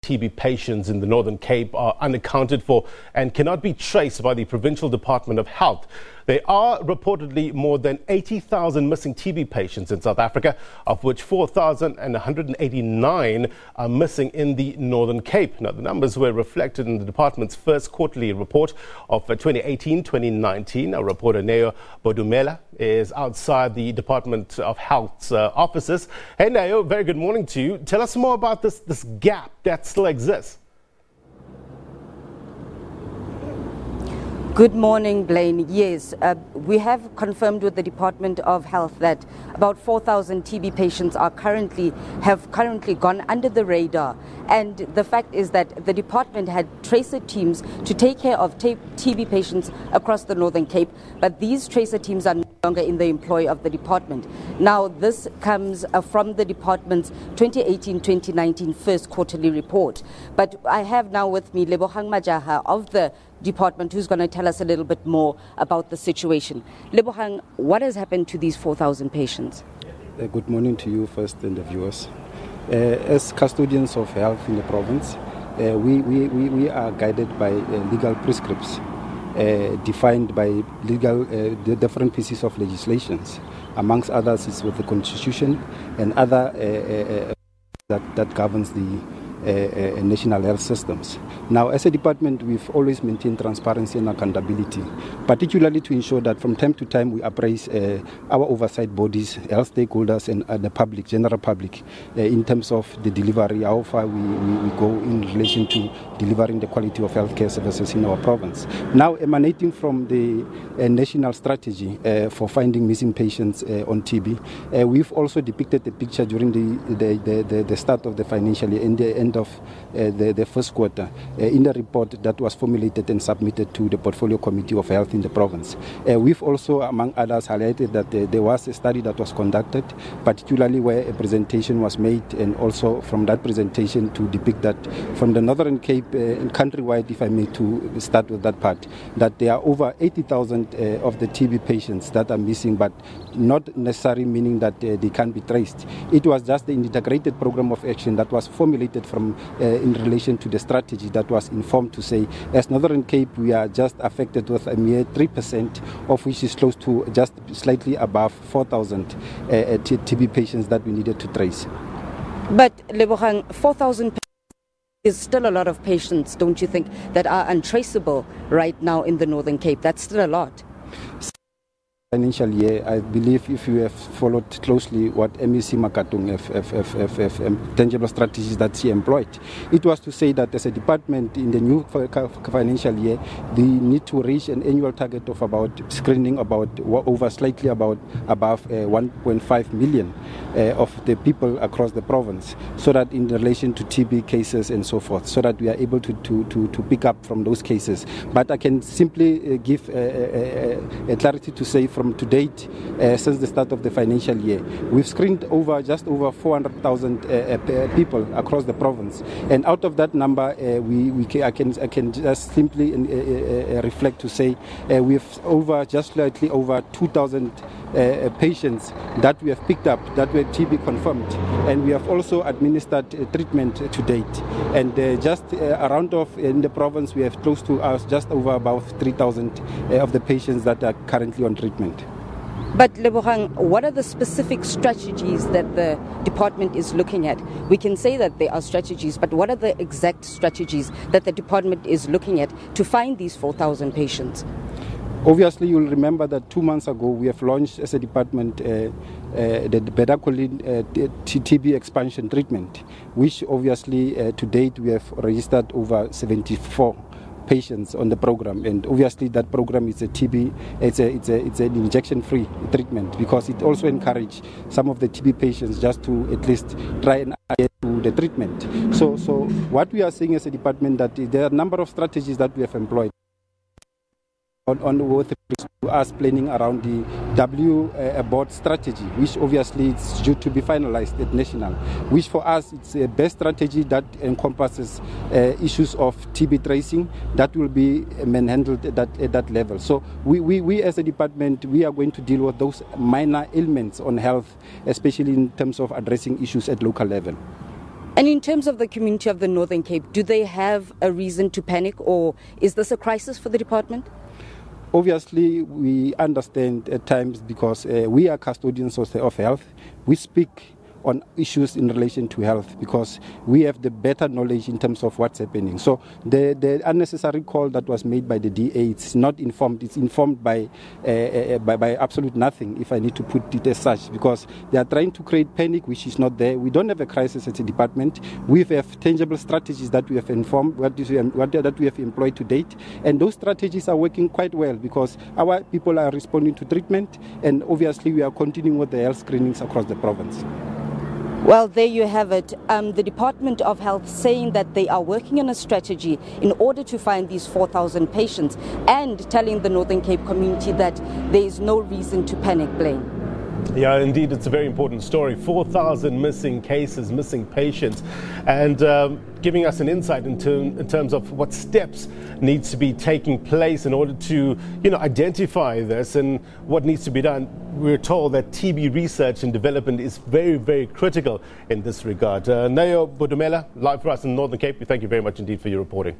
TB patients in the Northern Cape are unaccounted for and cannot be traced by the Provincial Department of Health. There are reportedly more than 80,000 missing TB patients in South Africa, of which 4,189 are missing in the Northern Cape. Now, the numbers were reflected in the department's first quarterly report of 2018-2019. Our reporter Neo Bodumela is outside the Department of Health's offices. Hey, Neo, very good morning to you. Tell us more about this gap that still exists. Good morning, Blaine. Yes, we have confirmed with the Department of Health that about 4,000 TB patients have currently gone under the radar. And the fact is that the department had tracer teams to take care of TB patients across the Northern Cape, but these tracer teams are no longer in the employ of the department. Now, this comes from the department's 2018-2019 first quarterly report. But I have now with me Lebohang Majaha of the department, who's going to tell us a little bit more about the situation. Lebohang, what has happened to these 4,000 patients? Good morning to you first and the viewers. As custodians of health in the province, we are guided by legal prescripts defined by the different pieces of legislations. Amongst others is with the Constitution and other that governs the national health systems. Now, as a department, we've always maintained transparency and accountability, particularly to ensure that from time to time we appraise our oversight bodies, health stakeholders and the public, general public, in terms of the delivery, how far we go in relation to delivering the quality of healthcare services in our province. Now, emanating from the national strategy for finding missing patients on TB, we've also depicted the picture during the start of the financial year, in the end of the first quarter, in the report that was formulated and submitted to the Portfolio Committee of Health in the province. We've also, among others, highlighted that there was a study that was conducted, particularly where a presentation was made, and also from that presentation to depict that from the Northern Cape, countrywide, if I may to start with that part, that there are over 80,000 of the TB patients that are missing, but not necessarily meaning that they can't be traced. It was just the integrated program of action that was formulated from in relation to the strategy that was informed to say, as Northern Cape, we are just affected with a mere 3%, of which is close to just slightly above 4,000 TB patients that we needed to trace. But Lebohang, 4,000 is still a lot of patients, don't you think, that are untraceable right now in the Northern Cape? That's still a lot. Financial year, I believe if you have followed closely what MEC Makatung tangible strategies that she employed, it was to say that as a department in the new financial year, they need to reach an annual target of about screening slightly above 1.5 million of the people across the province, so that in relation to TB cases and so forth, so that we are able to pick up from those cases. But I can simply give a clarity to say from to date, since the start of the financial year, we've screened just over 400,000 people across the province, and out of that number, I can just simply reflect to say we have just slightly over 2,000 patients that we have picked up that were TB confirmed, and we have also administered treatment to date. And just around in the province, we have close to just over about 3,000 of the patients that are currently on treatment. But Lebohang, what are the specific strategies that the department is looking at? We can say that there are strategies, but what are the exact strategies that the department is looking at to find these 4,000 patients? Obviously, you'll remember that 2 months ago we have launched as a department the bedaquiline TB expansion treatment, which obviously to date we have registered over 74 patients on the program, and obviously that program is it's an injection-free treatment, because it also encourages some of the TB patients just to at least try and get to the treatment. So what we are saying as a department, that there are a number of strategies that we have employed with us planning around the board strategy, which obviously is due to be finalized at national, which for us it's a best strategy that encompasses issues of TB tracing that will be manhandled at that level. So we as a department, we are going to deal with those minor ailments on health, especially in terms of addressing issues at local level. And in terms of the community of the Northern Cape, do they have a reason to panic, or is this a crisis for the department? Obviously, we understand at times because we are custodians of health. We speak on issues in relation to health because we have the better knowledge in terms of what's happening. So the unnecessary call that was made by the DA, it's not informed. It's informed by absolute nothing, if I need to put it as such, because they are trying to create panic which is not there. We don't have a crisis at the department. We have tangible strategies that we have informed, that we have employed to date, and those strategies are working quite well because our people are responding to treatment, and obviously we are continuing with the health screenings across the province. Well, there you have it. The Department of Health saying that they are working on a strategy in order to find these 4,000 patients and telling the Northern Cape community that there is no reason to panic, Blaine. Yeah, indeed, it's a very important story. 4,000 missing cases, missing patients, and giving us an insight in terms of what steps needs to be taking place in order to, identify this and what needs to be done. We're told that TB research and development is very, very critical in this regard. Neo Bodumela, live for us in Northern Cape. We thank you very much indeed for your reporting.